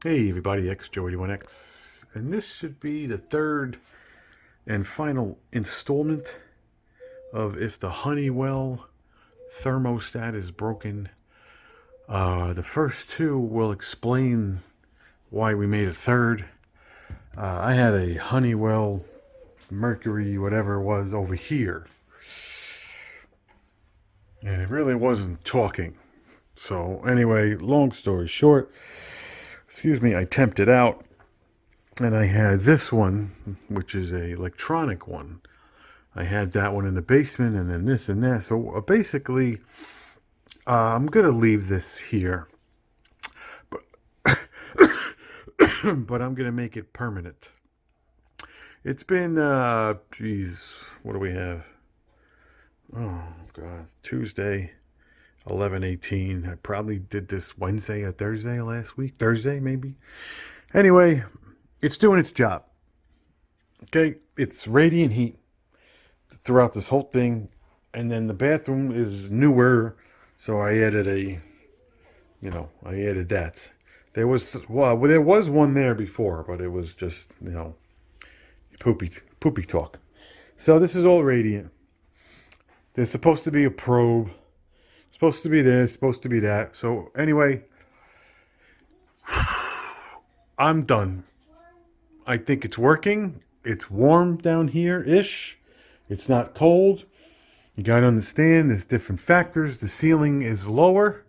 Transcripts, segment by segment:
Hey everybody, XJoe81X, and this should be the third and final installment of if the Honeywell thermostat is broken. The first two will explain why we made a third. I had a Honeywell Mercury, whatever it was, over here, and it really wasn't talking. So anyway, long story short, excuse me, I temped it out, and I had this one, which is a electronic one. I had that one in the basement, and then this and that. So basically, I'm gonna leave this here, but but I'm gonna make it permanent. It's been, geez, what do we have? Oh God, Tuesday, 11/18. I probably did this Wednesday or Thursday last week. Thursday maybe. Anyway, it's doing its job. Okay, it's radiant heat throughout this whole thing, and then the bathroom is newer, so I added that. There was one there before, but it was just poopy talk. So this is all radiant. There's supposed to be a probe, supposed to be this, supposed to be that. So anyway, I'm done. I think it's working. It's warm down here ish. It's not cold. You gotta understand there's different factors. The ceiling is lower.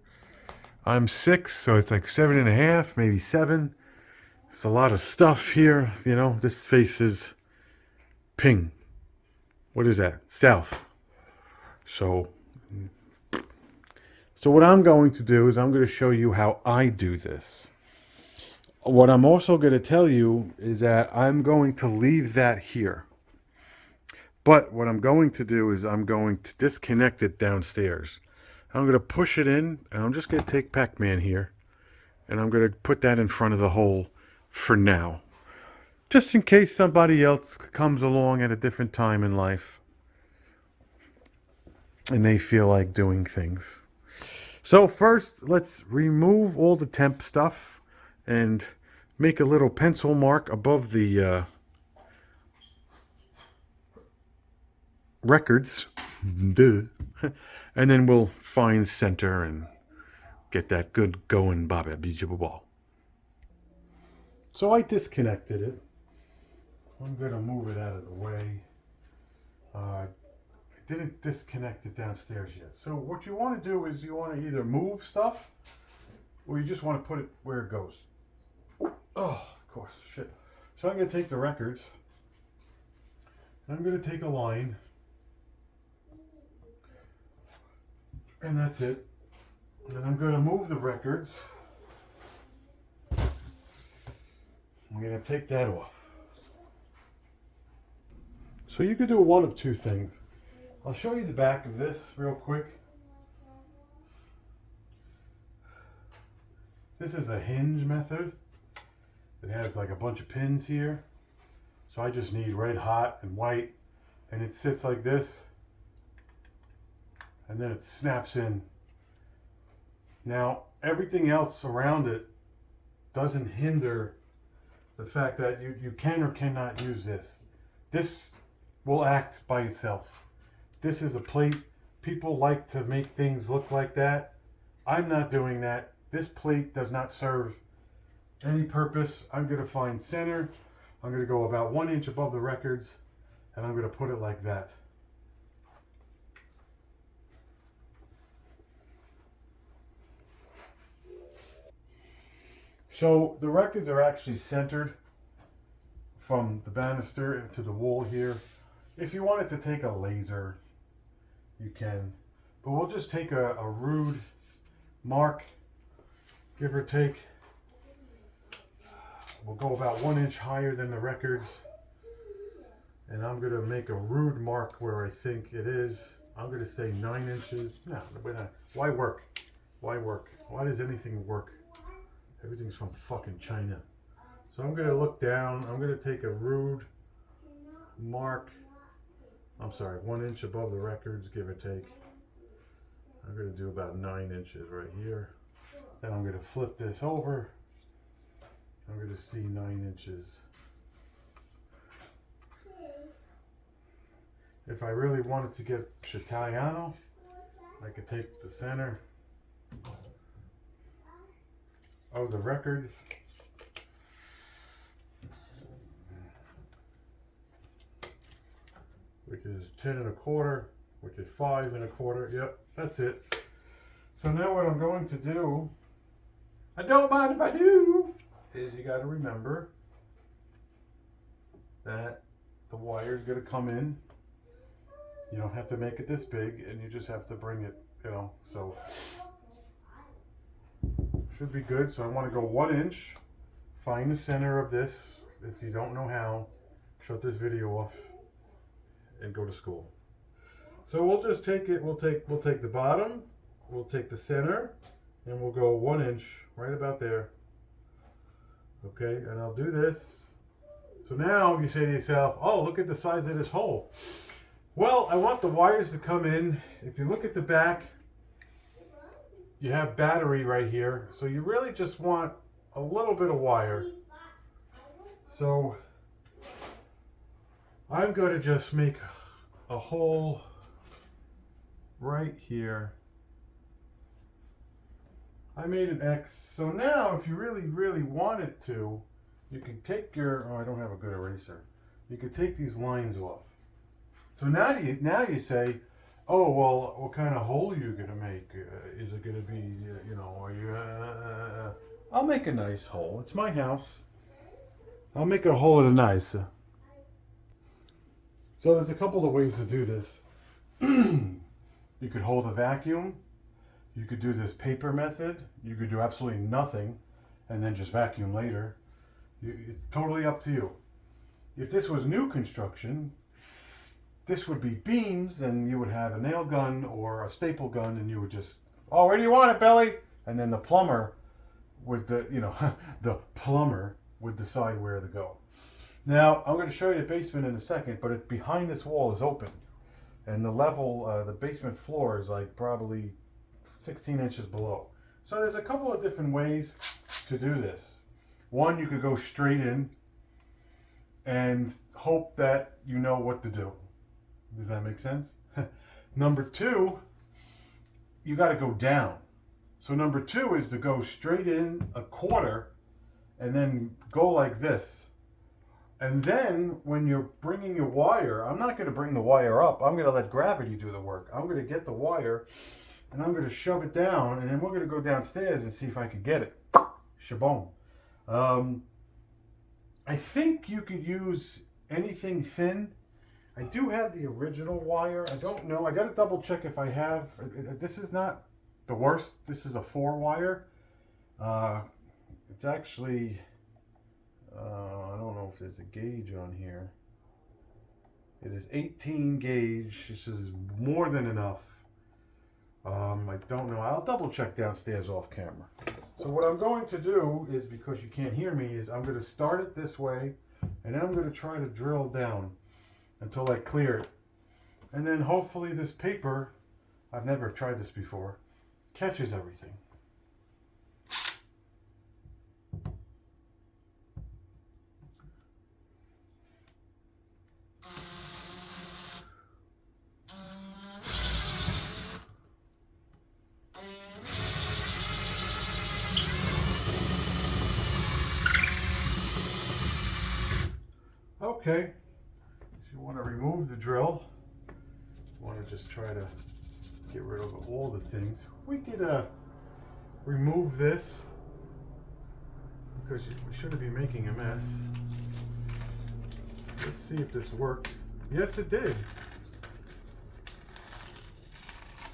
I'm 6, so it's like 7.5, maybe 7. It's a lot of stuff here. This faces ping. What is that? South. So, so what I'm going to do is I'm going to show you how I do this. What I'm also going to tell you is that I'm going to leave that here. But what I'm going to do is I'm going to disconnect it downstairs. I'm going to push it in, and I'm just going to take Pac-Man here, and I'm going to put that in front of the hole for now. Just in case somebody else comes along at a different time in life and they feel like doing things. So first, let's remove all the temp stuff and make a little pencil mark above the records. Duh. And then we'll find center and get that good going, Baba Bijabal. So I disconnected it. I'm going to move it out of the way. I didn't disconnect it downstairs yet. So what you want to do is you want to either move stuff or you just want to put it where it goes. Oh, of course, shit. So I'm going to take the records. I'm going to take a line. And that's it. And I'm going to move the records. I'm going to take that off. So you could do one of two things. I'll show you the back of this real quick. This is a hinge method. It has like a bunch of pins here. So I just need red hot and white. And it sits like this. And then it snaps in. Now, everything else around it doesn't hinder the fact that you can or cannot use this. This will act by itself. This is a plate. People like to make things look like that. I'm not doing that. This plate does not serve any purpose. I'm going to find center. I'm going to go about 1 inch above the records, and I'm going to put it like that. So the records are actually centered from the banister to the wall here. If you wanted to take a laser, you can. But we'll just take a rude mark, give or take. We'll go about 1 inch higher than the records. And I'm going to make a rude mark where I think it is. I'm going to say 9 inches. No, why work? Why work? Why does anything work? Everything's from fucking China. So I'm going to look down. I'm going to take a rude mark. I'm sorry, 1 inch above the records, give or take. I'm going to do about 9 inches right here. Then I'm going to flip this over. I'm going to see 9 inches. If I really wanted to get Italiano, I could take the center of the record which is 10 1/4, which is 5 1/4. Yep, that's it. So now what I'm going to do, I don't mind if I do, is you got to remember that the wire is going to come in. You don't have to make it this big, and you just have to bring it, you know, so should be good. So I want to go 1 inch, find the center of this. If you don't know how, shut this video off and go to school. So we'll just take it, we'll take the bottom, we'll take the center, and we'll go 1 inch right about there. Okay, and I'll do this. So now you say to yourself, oh, look at the size of this hole. Well, I want the wires to come in. If you look at the back, you have battery right here. So you really just want a little bit of wire. So I'm going to just make a hole right here. I made an X. So now if you really wanted to, you can take your, oh, I don't have a good eraser. You could take these lines off. So now you say, oh, well, what kind of hole are you going to make? Is it going to be, you know, are you, I'll make a nice hole. It's my house. I'll make a hole in a nice. So there's a couple of ways to do this. You could hold a vacuum. You could do this paper method. You could do absolutely nothing and then just vacuum later. It's totally up to you. If this was new construction, this would be beams, and you would have a nail gun or a staple gun, and you would just, oh, where do you want it, Billy? And then the plumber would, the plumber would decide where to go. Now, I'm going to show you the basement in a second, but behind this wall is open. And the level, the basement floor is like probably 16 inches below. So there's a couple of different ways to do this. One, you could go straight in and hope that you know what to do. Does that make sense? Number 2, you got to go down. So number 2 is to go straight in 1/4 and then go like this. And then when you're bringing your wire, I'm not going to bring the wire up. I'm going to let gravity do the work. I'm going to get the wire and I'm going to shove it down, and then we're going to go downstairs and see if I can get it. Shaboom. I think you could use anything thin. I do have the original wire. I don't know. I got to double check if I have. This is not the worst. This is a 4 wire. It's actually, I don't know if there's a gauge on here. It is 18 gauge. This is more than enough. I don't know. I'll double check downstairs off camera. So what I'm going to do is, because you can't hear me, is I'm going to start it this way, and then I'm going to try to drill down until I clear it. And then hopefully this paper, I've never tried this before, catches everything. Okay, if you want to remove the drill, you want to just try to get rid of all the things. We could remove this because we shouldn't be making a mess. Let's see if this worked. Yes, it did.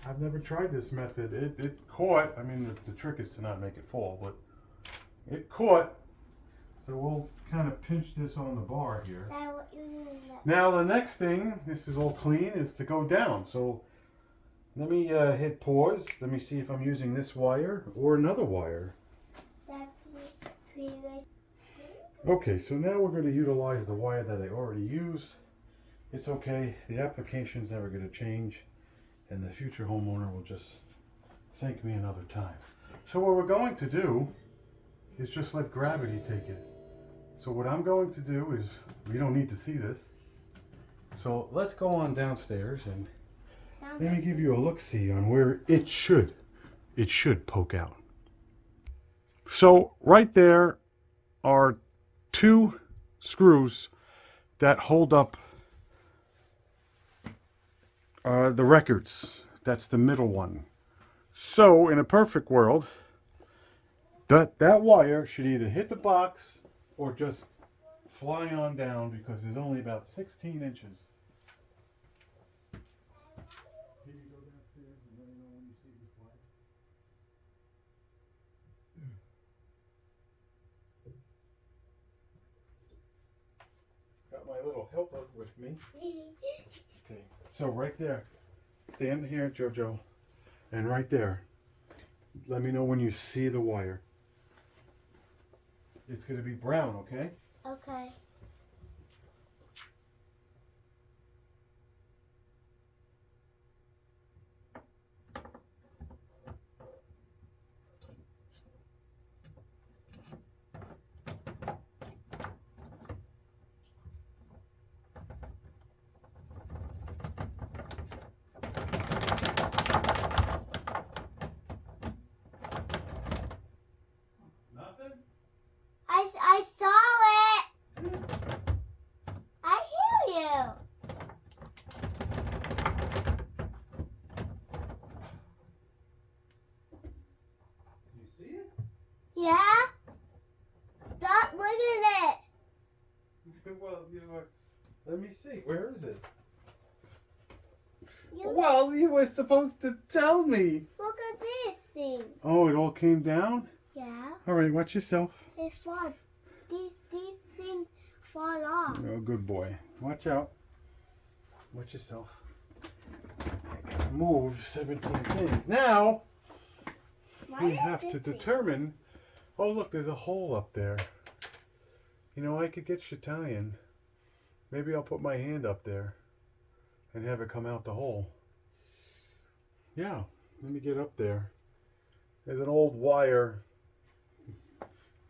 I've never tried this method. It caught. I mean, the trick is to not make it fall, but it caught. So we'll kind of pinch this on the bar here. Now the next thing, this is all clean, is to go down. So let me hit pause. Let me see if I'm using this wire or another wire. Okay, so now we're going to utilize the wire that I already used. It's okay. The application's never going to change, and the future homeowner will just thank me another time. So what we're going to do is just let gravity take it. So what I'm going to do is, we don't need to see this. So let's go on downstairs and let me give you a look-see on where it should poke out. So right there are 2 screws that hold up the records. That's the middle one. So in a perfect world, that wire should either hit the box or just fly on down, because there's only about 16 inches. Can you go downstairs and let me know when you see this wire? Got my little helper with me. Okay, so right there, stand here, Jojo, and right there, let me know when you see the wire. It's going to be brown, okay? Okay. Nothing? I saw it. I hear you. You see it? Yeah? Stop looking at it. Well, you know, let me see. Where is it? You Well, you were supposed to tell me. look at this thing. Oh, it all came down? Yeah. All right, watch yourself. It fall. These things fall off. Oh, good boy. Watch out. Watch yourself. I gotta move 17 things. Now, Why we is have this to thing? determine. Oh, look, there's a hole up there. You know, I could get you tying. Maybe I'll put my hand up there and have it come out the hole. Yeah, let me get up there. There's an old wire.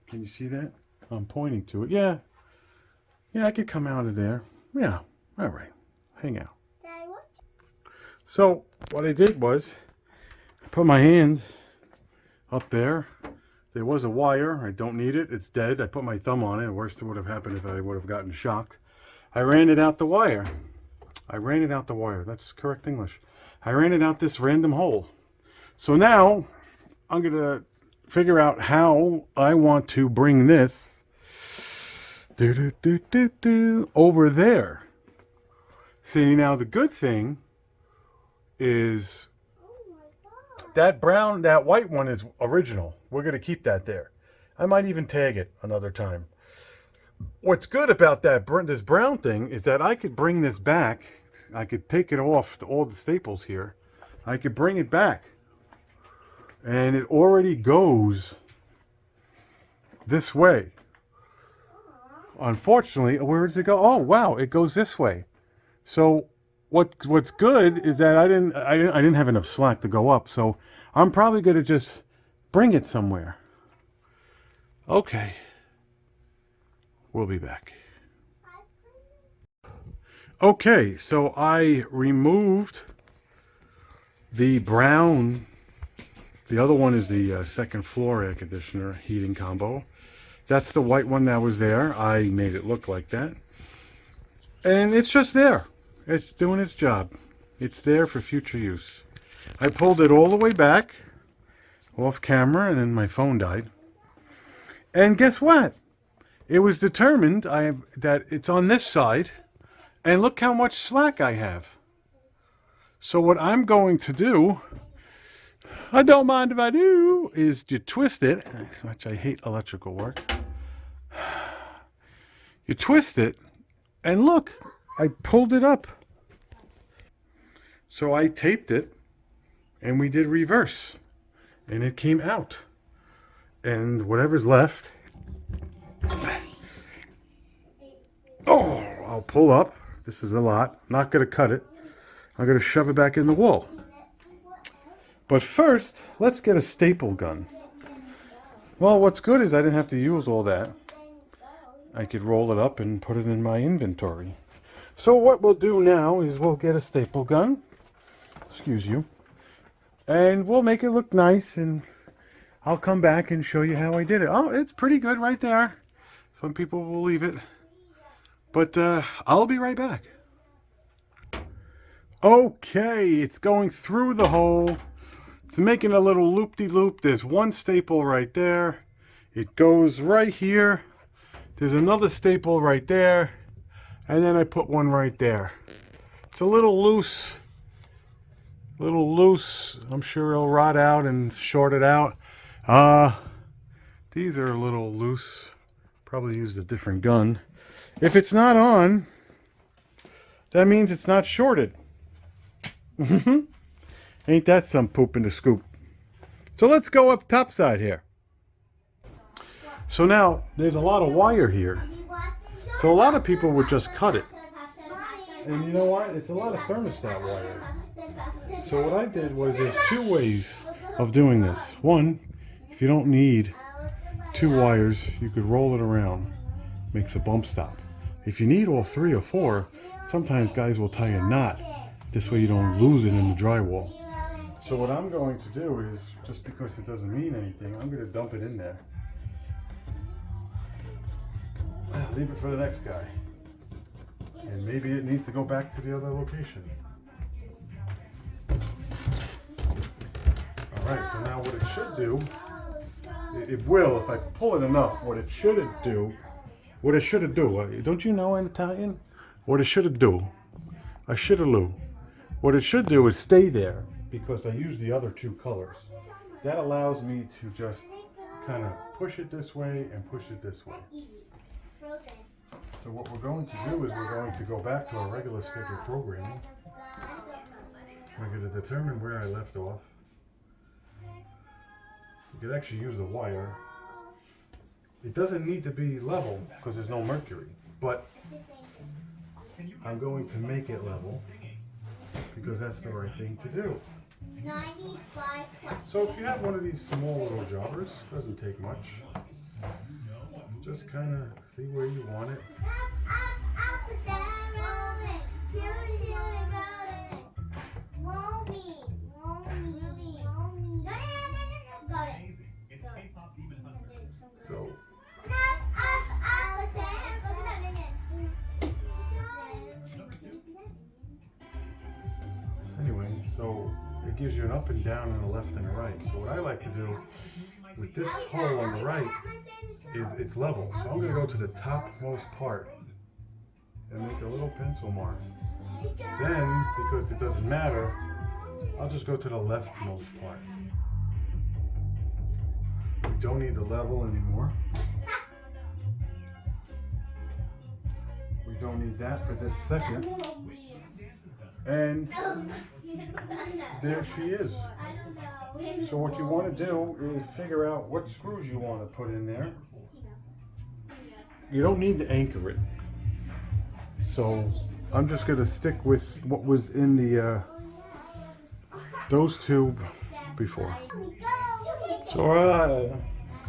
Can you see that? I'm pointing to it. Yeah. Yeah, I could come out of there. Yeah. All right. Hang out. Daddy, what? So what I did was I put my hands up there. There was a wire. I don't need it. It's dead. I put my thumb on it. Worst would have happened if I would have gotten shocked. I ran it out the wire. That's correct English. I ran it out this random hole. So now I'm going to figure out how I want to bring this over there. See, now the good thing is Oh my God. that white one is original. We're going to keep that there. I might even tag it another time. What's good about this brown thing is that I could bring this back. I could take it off all the staples here. I could bring it back. And it already goes this way. Unfortunately, where does it go? Oh, wow, it goes this way. So what's good is that I didn't have enough slack to go up. So I'm probably going to just bring it somewhere. Okay. We'll be back. Okay, so I removed the brown. The other one is the second floor air conditioner heating combo. That's the white one that was there. I made it look like that. And it's just there. It's doing its job. It's there for future use. I pulled it all the way back off camera, and then my phone died. And guess what? It was determined that it's on this side, and look how much slack I have. So what I'm going to do, I don't mind if I do, is you twist it, which I hate electrical work. You twist it, and look, I pulled it up. So I taped it, and we did reverse, and it came out. And whatever's left, oh, I'll pull up. This is a lot. Not going to cut it. I'm going to shove it back in the wall. But first, let's get a staple gun. Well, what's good is I didn't have to use all that. I could roll it up and put it in my inventory. So what we'll do now is we'll get a staple gun. Excuse you. And we'll make it look nice, and I'll come back and show you how I did it. Oh, it's pretty good right there. Some people will leave it. But I'll be right back. Okay, it's going through the hole. It's making a little loop-de-loop. There's one staple right there. It goes right here. There's another staple right there. And then I put one right there. It's a little loose. I'm sure it'll rot out and short it out. These are a little loose. Probably used a different gun. If it's not on, that means it's not shorted. Ain't that some poop in the scoop? So let's go up topside here. So now there's a lot of wire here. So a lot of people would just cut it. And you know what? It's a lot of thermostat wire. So what I did was there's two ways of doing this. One, if you don't need two wires, you could roll it around. Makes a bump stop. If you need all three or four, sometimes guys will tie a knot. This way you don't lose it in the drywall. So what I'm going to do is, just because it doesn't mean anything, I'm going to dump it in there. Leave it for the next guy. And maybe it needs to go back to the other location. Alright, so now what it should do, it will, if I pull it enough, what it should do, don't you know in Italian? What it should do, what it should do is stay there, because I use the other two colors. That allows me to just kind of push it this way and push it this way. So what we're going to do is we're going to go back to our regular scheduled programming. We're going to determine where I left off. You could actually use the wire. It doesn't need to be level because there's no mercury, but I'm going to make it level because that's the right thing to do. 95. So if you have one of these small little jobbers, doesn't take much. Just kind of see where you want it. So anyway, so it gives you an up and down and a left and a right. So what I like to do with this hole on the right is it's level. So I'm going to go to the topmost part and make a little pencil mark. Then, because it doesn't matter, I'll just go to the leftmost part. We don't need the level anymore. We don't need that for this second. And there she is. So what you want to do is figure out what screws you want to put in there. You don't need to anchor it. So I'm just going to stick with what was in the those two before. So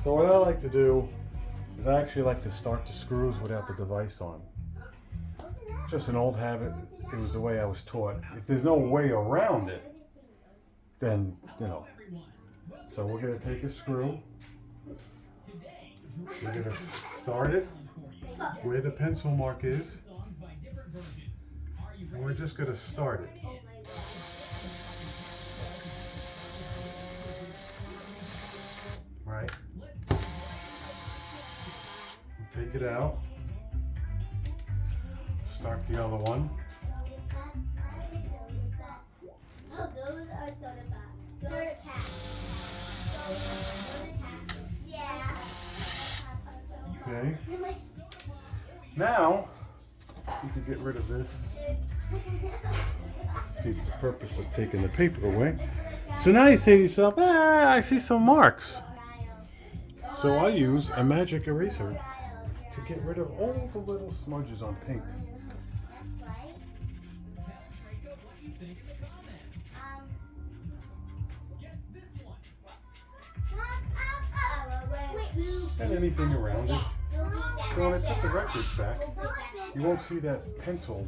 what I like to do is I actually like to start the screws without the device on. Just an old habit. It was the way I was taught. If there's no way around it, then, you know. So we're going to take a screw. We're going to start it where the pencil mark is. And we're just going to start it. Right. Take it out. Start the other one. Oh, those are soda pops. Those are cats. Yeah. Okay. Now, you can get rid of this. Defeats the purpose of taking the paper away. So now you say to yourself, I see some marks. So I use a magic eraser to get rid of all the little smudges on paint. And anything around it. So when I put the records back, you won't see that pencil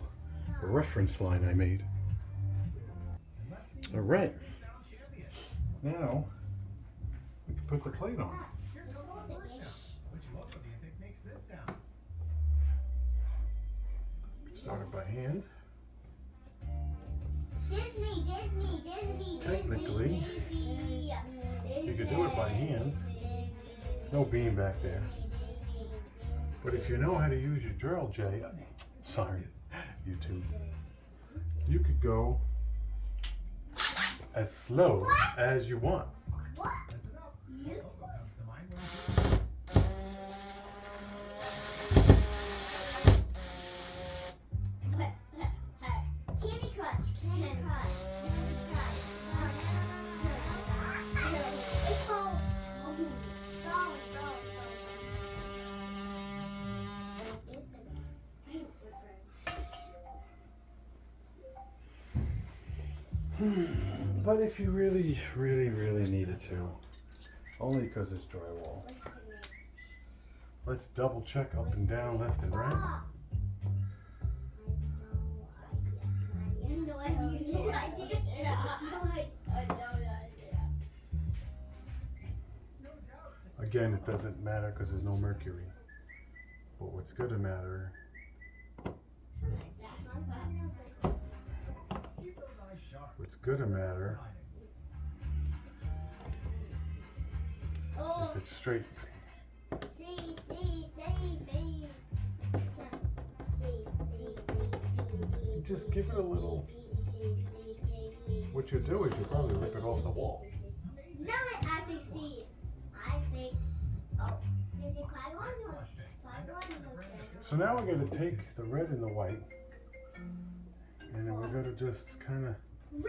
reference line I made. All right. Now we can put the plate on. Start it by hand. Technically, you could do it by hand. There's no beam back there. But if you know how to use your drill, Jay, sorry, YouTube, you could go as slow as you want. But if you really, really, really needed to, only because it's drywall. Let's double check up and down, left and right. Again, it doesn't matter because there's no mercury. But what's going to matter if it's straight. Just give it a little. What you do is you probably rip it off the wall. No, I think see. I think. Oh, is it So now we're going to take the red and the white, and then we're going to just kind of. You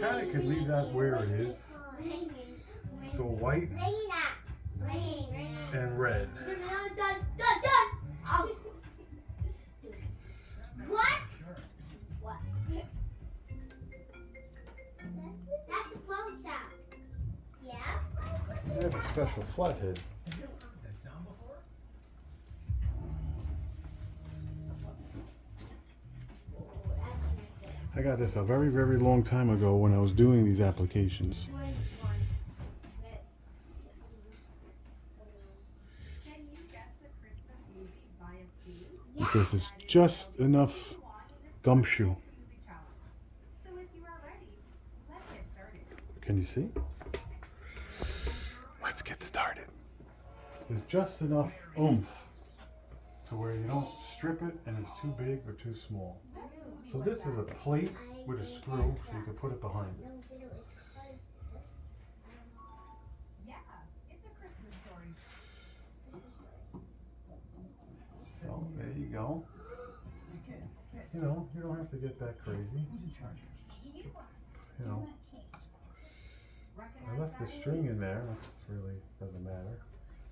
kind of can leave that where it is. So white and red. What? That's a phone sound. Yeah? I have a special flathead. I got this a very, very long time ago when I was doing these applications. Because it's just enough gumshoe. Can you see? Let's get started. There's just enough oomph to where you don't strip it and it's too big or too small. So this is a plate with a screw so you can put it behind it. So there you go. You know, you don't have to get that crazy. You know, I left the string in there. That really doesn't matter.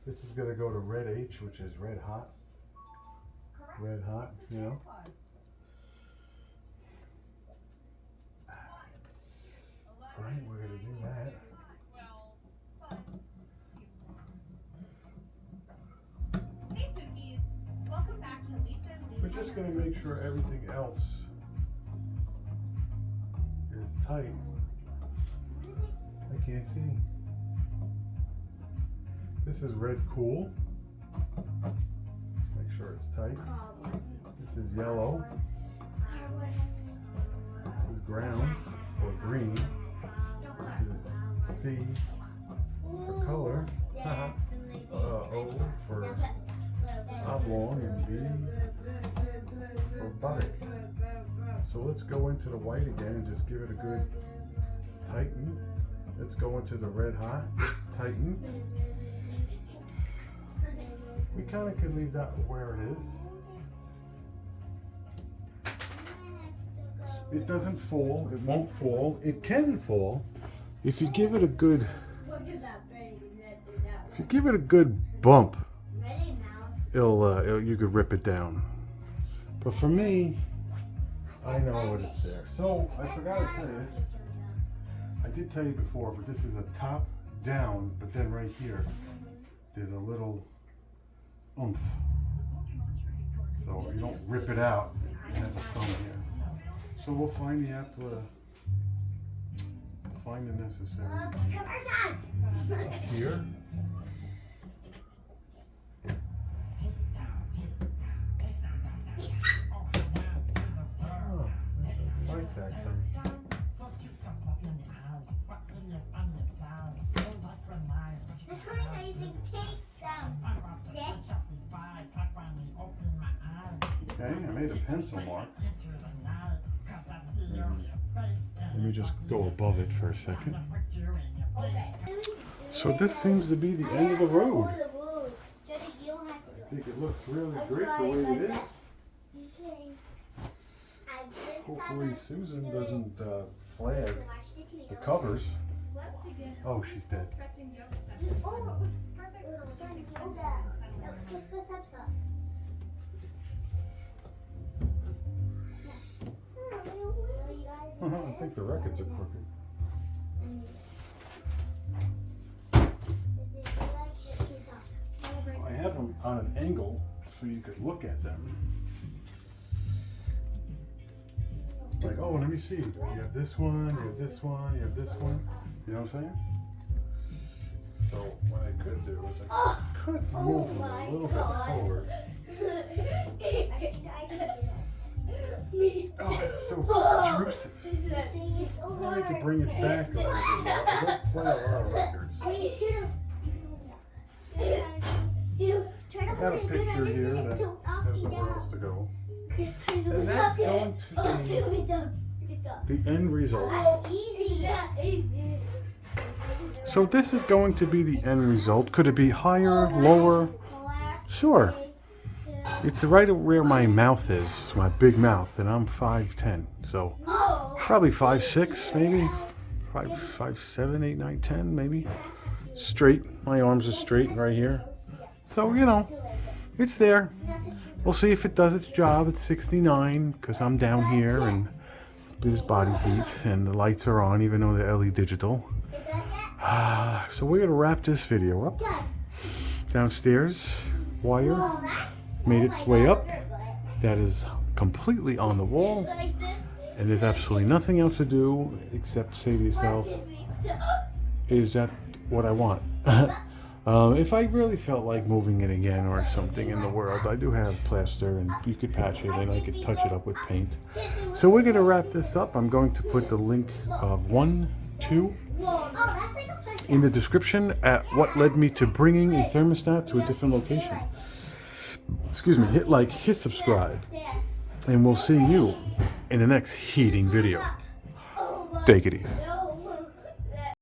This is going to go to red H, which is red hot. Red hot, you know. Right, we're going to do that. We're just going to make sure everything else is tight. I can't see. This is red cool. Make sure it's tight. This is yellow. This is ground or green. This is C for color. O for oblong and B for buttock. So let's go into the white again and just give it a good tighten. Let's go into the red hot, tighten. We kind of could leave that where it is. It doesn't fall, it won't fall. It can fall if you give it a good, bump. You could rip it down. But for me, I know what it's there. So I forgot to tell you. I did tell you before, but this is a top down, but then right here, there's a little oomph So you don't rip it out. It has a thumb here. So we'll find the find the necessary here. Oh, I like that kind. This one I using tape down. Okay, I made a pencil mark. Let me just go above it for a second. Okay. So this seems to be the end of the road. Jody, you don't have to do I think it looks really I'm great the trying way my it is. best. Okay. Hopefully Susan doesn't flag the covers. Oh, she's dead. Oh, I think the records are crooked. I have them on an angle so you could look at them. Like, oh, let me see. You have this one, you have this one, you have this one. You know what I'm saying? So what I could do is I could move them a little bit forward. Oh, it's so obtrusive. I like to bring it back a little bit more. I don't play a lot of records. I got a picture here that has nowhere else to go. And that's going to be the end result. So this is going to be the end result. Could it be higher, lower? Sure. It's right where my mouth is, my big mouth, and I'm 5'10", so probably 5'6", maybe 5'7", 8, 9, 10, maybe. Straight. My arms are straight right here. So you know, it's there. We'll see if it does its job at 69, because I'm down here and there's body heat and the lights are on, even though they're LED digital. So we're gonna wrap this video up. Downstairs, wire made its way up. That is completely on the wall, and there's absolutely nothing else to do except say to yourself, is that what I want? If I really felt like moving it again or something in the world, I do have plaster and you could patch it and I could touch it up with paint. So we're gonna wrap this up. I'm going to put the link of 1, 2 in the description at what led me to bringing a thermostat to a different location. Excuse me, hit like, hit subscribe, and we'll see you in the next heating video. Take it easy.